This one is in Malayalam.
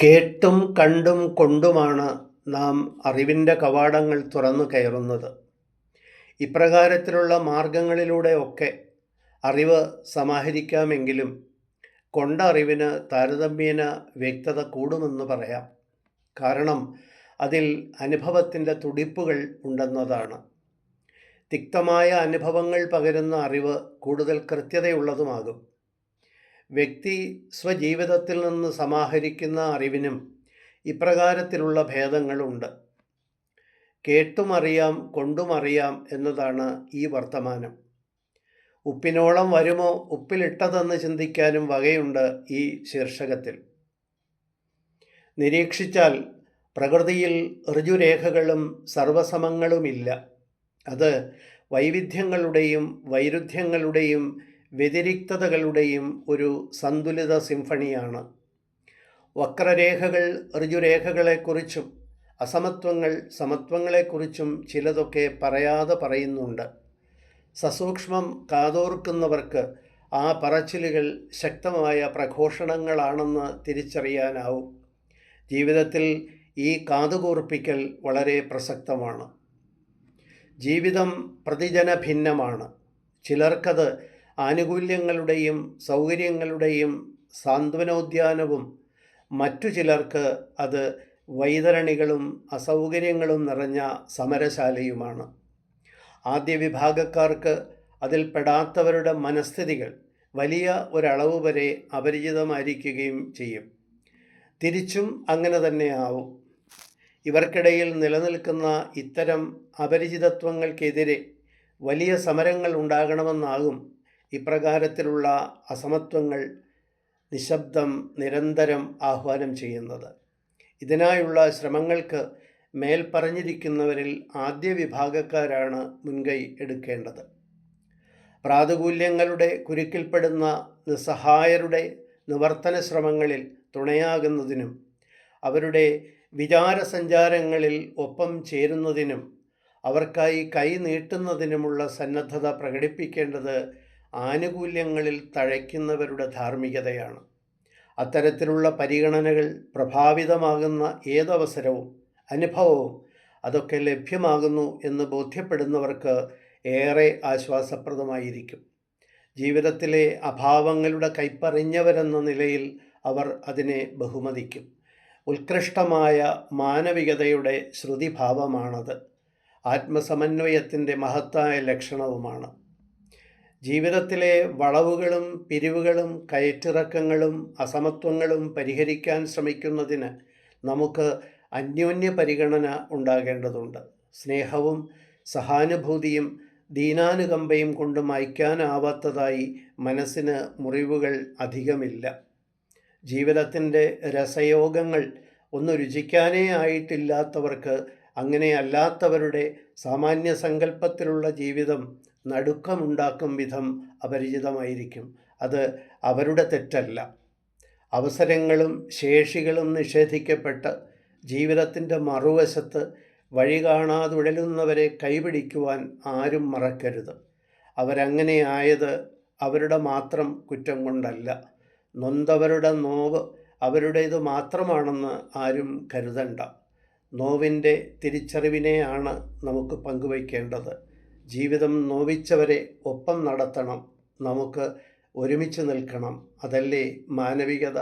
കേട്ടും കണ്ടും കൊണ്ടുമാണ് നാം അറിവിൻ്റെ കവാടങ്ങൾ തുറന്നു കയറുന്നത്. ഇപ്രകാരത്തിലുള്ള മാർഗങ്ങളിലൂടെയൊക്കെ അറിവ് സമാഹരിക്കാമെങ്കിലും കൊണ്ട അറിവിന് താരതമ്യേന വ്യക്തത കൂടുമെന്ന് പറയാം. കാരണം അതിൽ അനുഭവത്തിൻ്റെ തുടിപ്പുകൾ ഉണ്ടെന്നതാണ്. തിക്തമായ അനുഭവങ്ങൾ പകരുന്ന അറിവ് കൂടുതൽ കൃത്യതയുള്ളതുമാകും. വ്യക്തി സ്വജീവിതത്തിൽ നിന്ന് സമാഹരിക്കുന്ന അറിവിനും ഇപ്രകാരത്തിലുള്ള ഭേദങ്ങളുണ്ട്. കേട്ടുമറിയാം കൊണ്ടുമറിയാം എന്നതാണ് ഈ വർത്തമാനം. ഉപ്പിനോളം വരുമോ ഉപ്പിലിട്ടതെന്ന് ചിന്തിക്കാനും വകയുണ്ട് ഈ ശീർഷകത്തിൽ. നിരീക്ഷിച്ചാൽ പ്രകൃതിയിൽ ഋജുരേഖകളും സർവസമങ്ങളുമില്ല. അത് വൈവിധ്യങ്ങളുടെയും വൈരുദ്ധ്യങ്ങളുടെയും വ്യതിരിക്തതകളുടെയും ഒരു സന്തുലിത സിംഫണിയാണ്. വക്രരേഖകൾ ഋജുരേഖകളെക്കുറിച്ചും അസമത്വങ്ങൾ സമത്വങ്ങളെക്കുറിച്ചും ചിലതൊക്കെ പറയാതെ പറയുന്നുണ്ട്. സസൂക്ഷ്മം കാതോർക്കുന്നവർക്ക് ആ പറച്ചിലുകൾ ശക്തമായ പ്രഘോഷണങ്ങളാണെന്ന് തിരിച്ചറിയാനാവും. ജീവിതത്തിൽ ഈ കാതുകൂർപ്പിക്കൽ വളരെ പ്രസക്തമാണ്. ജീവിതം പ്രതിജന ഭിന്നമാണ്. ചിലർക്കത് ആനുകൂല്യങ്ങളുടെയും സൗകര്യങ്ങളുടെയും സാന്ത്വനോദ്യാനവും മറ്റു ചിലർക്ക് അത് വൈതരണികളും അസൗകര്യങ്ങളും നിറഞ്ഞ സമരശാലയുമാണ്. ആദ്യ വിഭാഗക്കാർക്ക് അതിൽ പെടാത്തവരുടെ മനസ്ഥിതികൾ വലിയ ഒരളവ് വരെ അപരിചിതമായിരിക്കുകയും ചെയ്യും. തിരിച്ചും അങ്ങനെ തന്നെ ആവും. ഇവർക്കിടയിൽ നിലനിൽക്കുന്ന ഇത്തരം അപരിചിതത്വങ്ങൾക്കെതിരെ വലിയ സമരങ്ങൾ ഉണ്ടാകണമെന്നാകും ഇപ്രകാരത്തിലുള്ള അസമത്വങ്ങൾ നിശബ്ദം നിരന്തരം ആഹ്വാനം ചെയ്യുന്നത്. ഇതിനായുള്ള ശ്രമങ്ങൾക്ക് മേൽപ്പറഞ്ഞിരിക്കുന്നവരിൽ ആദ്യ വിഭാഗക്കാരാണ് മുൻകൈ എടുക്കേണ്ടത്. പ്രാതികൂല്യങ്ങളുടെ കുരുക്കിൽപ്പെടുന്ന നിസ്സഹായരുടെ നിവർത്തന ശ്രമങ്ങളിൽ തുണയാകുന്നതിനും അവരുടെ വിചാരസഞ്ചാരങ്ങളിൽ ഒപ്പം ചേരുന്നതിനും അവർക്കായി കൈ നീട്ടുന്നതിനുമുള്ള സന്നദ്ധത പ്രകടിപ്പിക്കേണ്ടത് ആനുകൂല്യങ്ങളിൽ തഴയ്ക്കുന്നവരുടെ ധാർമ്മികതയാണ്. അത്തരത്തിലുള്ള പരിഗണനകൾ പ്രഭാവിതമാകുന്ന ഏതവസരവും അനുഭവവും അതൊക്കെ ലഭ്യമാകുന്നു എന്ന് ബോധ്യപ്പെടുന്നവർക്ക് ഏറെ ആശ്വാസപ്രദമായിരിക്കും. ജീവിതത്തിലെ അഭാവങ്ങളുടെ കൈപ്പറിഞ്ഞവരെന്ന നിലയിൽ അവർ അതിനെ ബഹുമതിക്കും. ഉത്കൃഷ്ടമായ മാനവികതയുടെ ശ്രുതിഭാവമാണത്. ആത്മസമന്വയത്തിൻ്റെ മഹത്തായ ലക്ഷണവുമാണ്. ജീവിതത്തിലെ വളവുകളും പിരിവുകളും കയറ്റിറക്കങ്ങളും അസമത്വങ്ങളും പരിഹരിക്കാൻ ശ്രമിക്കുന്നതിന് നമുക്ക് അന്യോന്യ പരിഗണന ഉണ്ടാകേണ്ടതുണ്ട്. സ്നേഹവും സഹാനുഭൂതിയും ദീനാനുകമ്പയും കൊണ്ട് മായ്ക്കാനാവാത്തതായി മനസ്സിന് മുറിവുകൾ അധികമില്ല. ജീവിതത്തിൻ്റെ രസയോഗങ്ങൾ ഒന്ന് രുചിക്കാനേ ആയിട്ടില്ലാത്തവർക്ക് അങ്ങനെ അല്ലാത്തവരുടെ സാമാന്യ സങ്കല്പത്തിലുള്ള ജീവിതം നടുക്കമുണ്ടാക്കും വിധം അപരിചിതമായിരിക്കും. അത് അവരുടെ തെറ്റല്ല. അവസരങ്ങളും ശേഷികളും നിഷേധിക്കപ്പെട്ട് ജീവിതത്തിൻ്റെ മറുവശത്ത് വഴി കാണാതുഴലുന്നവരെ കൈപിടിക്കുവാൻ ആരും മറക്കരുത്. അവരങ്ങനെ ആയത് അവരുടെ മാത്രം കുറ്റം കൊണ്ടല്ല. നൊന്തവരുടെ നോവ് അവരുടേത് മാത്രമാണെന്ന് ആരും കരുതണ്ട. നോവിൻ്റെ തിരിച്ചറിവിനെയാണ് നമുക്ക് പങ്കുവയ്ക്കേണ്ടത്. ജീവിതം നോവിച്ചവരെ ഒപ്പം നടത്തണം. നമുക്ക് ഒരുമിച്ച് നിൽക്കണം. അതല്ലേ മാനവികത.